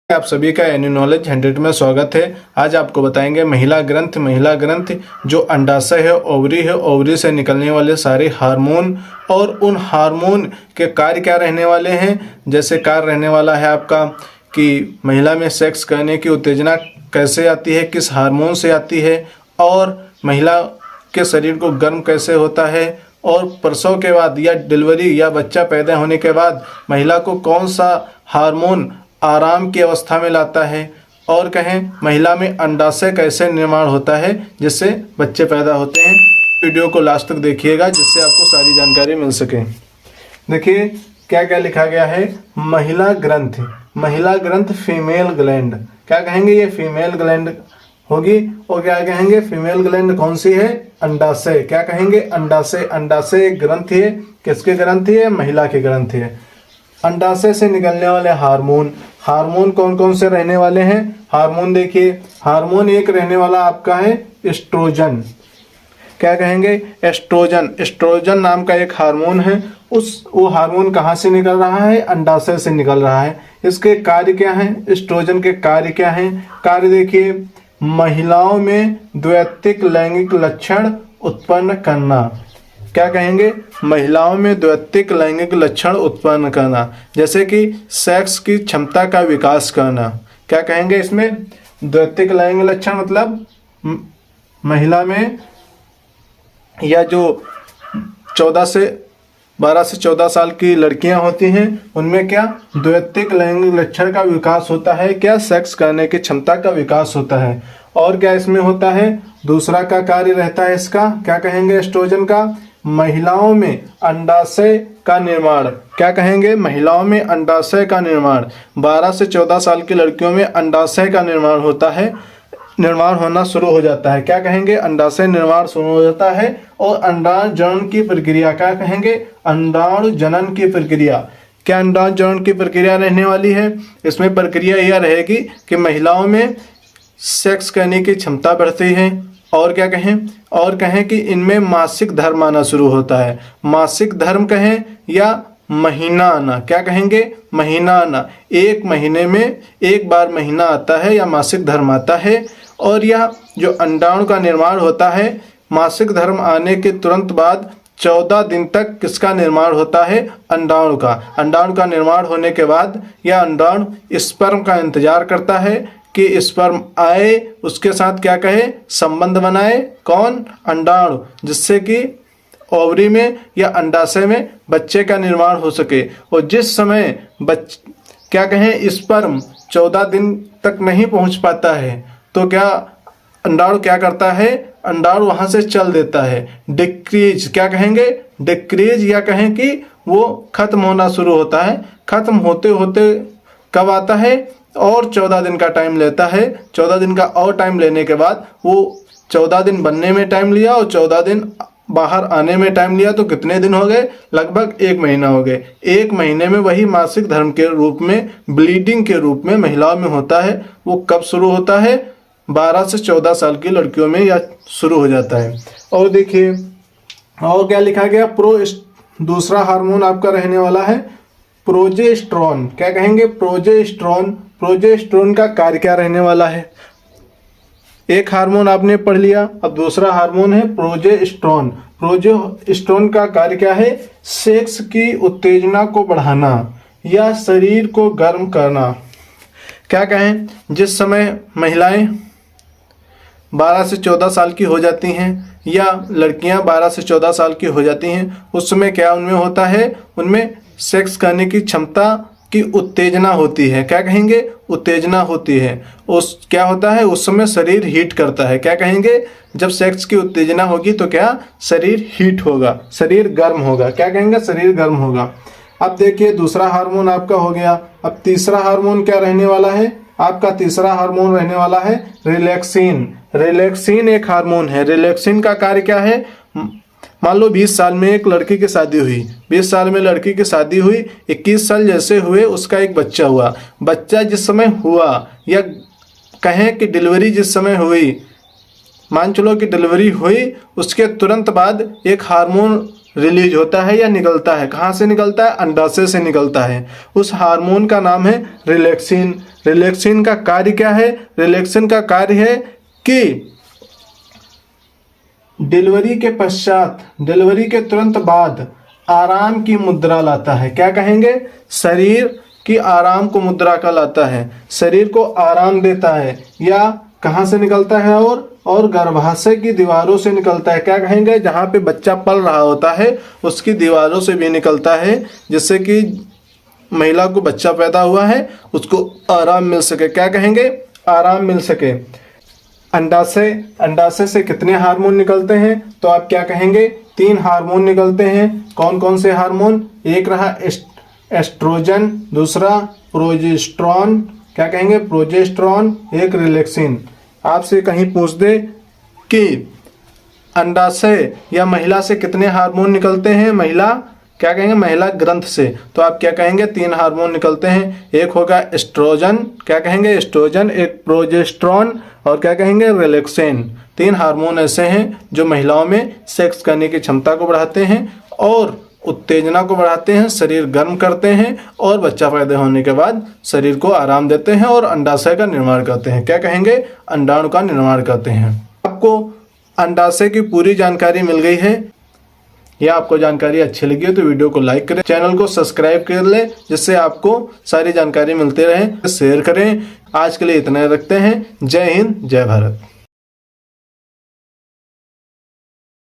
आप सभी का एनी नॉलेज 100 में स्वागत है। आज आपको बताएंगे महिला ग्रंथ जो अंडाशय है, ओवरी है, ओवरी से निकलने वाले सारे हार्मोन और उन हार्मोन के कार्य क्या रहने वाले हैं। जैसे कार्य रहने वाला है आपका कि महिला में सेक्स करने की उत्तेजना कैसे आती है, किस हार्मोन से आती है, और महिला के शरीर को गर्म कैसे होता है, और प्रसव के बाद या डिलीवरी या बच्चा पैदा होने के बाद महिला को कौन सा हार्मोन आराम की अवस्था में लाता है, और कहें महिला में अंडाशय कैसे निर्माण होता है जिससे बच्चे पैदा होते हैं। वीडियो को लास्ट तक देखिएगा जिससे आपको सारी जानकारी मिल सके। देखिए क्या क्या लिखा गया है। महिला ग्रंथ फीमेल ग्लैंड, क्या कहेंगे ये फीमेल ग्लैंड होगी। और क्या कहेंगे फीमेल ग्लैंड कौन सी है, अंडाशय। क्या कहेंगे अंडाशय। अंडाशय एक ग्रंथ है, किसके ग्रंथ है, महिला के ग्रंथ है। अंडाशय से निकलने वाले हार्मोन कौन कौन से रहने वाले हैं। हार्मोन देखिए, हार्मोन एक रहने वाला आपका है एस्ट्रोजन। क्या कहेंगे एस्ट्रोजन। एस्ट्रोजन नाम का एक हार्मोन है। वो हार्मोन कहाँ से निकल रहा है, अंडाशय से निकल रहा है। इसके कार्य क्या हैं, एस्ट्रोजन के कार्य क्या हैं। कार्य देखिए, महिलाओं में द्वैतिक लैंगिक लक्षण उत्पन्न करना। क्या कहेंगे, महिलाओं में द्वैतिक लैंगिक लक्षण उत्पन्न करना, जैसे कि सेक्स की क्षमता का विकास करना। क्या कहेंगे इसमें द्वैतिक लैंगिक लक्षण मतलब महिला में या जो 12 से 14 साल की लड़कियां होती हैं उनमें क्या द्वैतिक लैंगिक लक्षण का विकास होता है, क्या सेक्स करने की क्षमता का विकास होता है। और क्या इसमें होता है, दूसरा का कार्य रहता है इसका, क्या कहेंगे एस्ट्रोजन का, महिलाओं में अंडाशय का निर्माण। क्या कहेंगे, महिलाओं में अंडाशय का निर्माण। 12 से 14 साल की लड़कियों में अंडाशय का निर्माण होता है, निर्माण होना शुरू हो जाता है। क्या कहेंगे, अंडाशय निर्माण शुरू हो जाता है। और अंडाणु जनन की प्रक्रिया, क्या कहेंगे अंडाणु जनन की प्रक्रिया। क्या अंडाणु जनन की प्रक्रिया रहने वाली है, इसमें प्रक्रिया यह रहेगी कि महिलाओं में सेक्स करने की क्षमता बढ़ती है। और क्या कहें, और कहें कि इनमें मासिक धर्म आना शुरू होता है। मासिक धर्म कहें या महीना आना। क्या कहेंगे, महीना आना। एक महीने में एक बार महीना आता है या मासिक धर्म आता है। और यह जो अंडाणु का निर्माण होता है, मासिक धर्म आने के तुरंत बाद 14 दिन तक किसका निर्माण होता है, अंडाणु का। अंडाणु का निर्माण होने के बाद यह अंडाणु स्पर्म का इंतजार करता है कि स्पर्म आए, उसके साथ क्या कहे संबंध बनाए, कौन अंडाणु, जिससे कि ओवरी में या अंडाशय में बच्चे का निर्माण हो सके। और जिस समय क्या कहें स्पर्म 14 दिन तक नहीं पहुंच पाता है तो क्या अंडाणु क्या करता है, अंडाणु वहां से चल देता है, डिक्रीज। क्या कहेंगे डिक्रीज, या कहें कि वो खत्म होना शुरू होता है। खत्म होते होते कब आता है, और 14 दिन का टाइम लेता है। 14 दिन का और टाइम लेने के बाद वो 14 दिन बनने में टाइम लिया और 14 दिन बाहर आने में टाइम लिया, तो कितने दिन हो गए, लगभग 1 महीना हो गए। 1 महीने में वही मासिक धर्म के रूप में, ब्लीडिंग के रूप में महिलाओं में होता है। वो कब शुरू होता है, 12 से 14 साल की लड़कियों में या शुरू हो जाता है। और देखिए और क्या लिखा गया, दूसरा हार्मोन आपका रहने वाला है प्रोजेस्टेरोन। क्या कहेंगे प्रोजेस्टेरोन। प्रोजेस्टेरोन का कार्य क्या रहने वाला है, एक हार्मोन आपने पढ़ लिया, अब दूसरा हार्मोन है प्रोजेस्टेरोन। प्रोजेस्टेरोन का कार्य क्या है, सेक्स की उत्तेजना को बढ़ाना या शरीर को गर्म करना। क्या कहें, जिस समय महिलाएं 12 से 14 साल की हो जाती हैं या लड़कियां 12 से 14 साल की हो जाती हैं, उस समय क्या उनमें होता है, उनमें सेक्स करने की क्षमता की उत्तेजना होती है। क्या कहेंगे उत्तेजना होती है। उस क्या होता है, उस समय शरीर हीट करता है। क्या कहेंगे, जब सेक्स की उत्तेजना होगी तो क्या शरीर हीट होगा, शरीर गर्म होगा। क्या कहेंगे, शरीर गर्म होगा। अब देखिए दूसरा हार्मोन आपका हो गया। अब तीसरा हार्मोन क्या रहने वाला है, आपका तीसरा हार्मोन रहने वाला है रिलैक्सिन। रिलैक्सिन एक हार्मोन है। रिलैक्सिन का कार्य क्या है, मान लो 20 साल में एक लड़की की शादी हुई, 20 साल में लड़की की शादी हुई, 21 साल जैसे हुए उसका एक बच्चा हुआ। बच्चा जिस समय हुआ या कहें कि डिलीवरी जिस समय हुई, मान चलो कि डिलीवरी हुई, उसके तुरंत बाद एक हार्मोन रिलीज होता है या निकलता है। कहाँ से निकलता है? अंडाशय से निकलता है। उस हार्मोन का नाम है रिलैक्सिन। रिलैक्सिन का कार्य क्या है? रिलैक्सिन का कार्य है कि डिलीवरी के पश्चात, डिलीवरी के तुरंत बाद आराम की मुद्रा लाता है। क्या कहेंगे? शरीर की आराम को मुद्रा का लाता है, शरीर को आराम देता है। या कहाँ से निकलता है? और गर्भाशय की दीवारों से निकलता है। क्या कहेंगे? जहाँ पे बच्चा पल रहा होता है उसकी दीवारों से भी निकलता है, जिससे कि महिला को बच्चा पैदा हुआ है उसको आराम मिल सके। क्या कहेंगे? आराम मिल सके। अंडाशय से कितने हार्मोन निकलते हैं? तो आप क्या कहेंगे? 3 हार्मोन निकलते हैं। कौन कौन से हार्मोन? एक रहा एस्ट्रोजन, दूसरा प्रोजेस्टेरॉन। क्या कहेंगे? प्रोजेस्टेरॉन, एक रिलैक्सिन। आपसे कहीं पूछ दे कि अंडाशय या महिला से कितने हार्मोन निकलते हैं? महिला, क्या कहेंगे? महिला ग्रंथ से। तो आप क्या कहेंगे? 3 हार्मोन निकलते हैं। एक होगा एस्ट्रोजन, क्या कहेंगे? एस्ट्रोजन, एक प्रोजेस्टेरॉन और क्या कहेंगे? रिलैक्सिन। 3 हार्मोन ऐसे हैं जो महिलाओं में सेक्स करने की क्षमता को बढ़ाते हैं और उत्तेजना को बढ़ाते हैं, शरीर गर्म करते हैं और बच्चा पैदा होने के बाद शरीर को आराम देते हैं और अंडाशय का निर्माण करते हैं। क्या कहेंगे? अंडाणु का निर्माण करते हैं। आपको अंडाशय की पूरी जानकारी मिल गई है। या आपको जानकारी अच्छी लगी हो तो वीडियो को लाइक करें, चैनल को सब्सक्राइब कर लें, जिससे आपको सारी जानकारी मिलती रहे। शेयर करें। आज के लिए इतना रखते हैं। जय हिंद, जय भारत।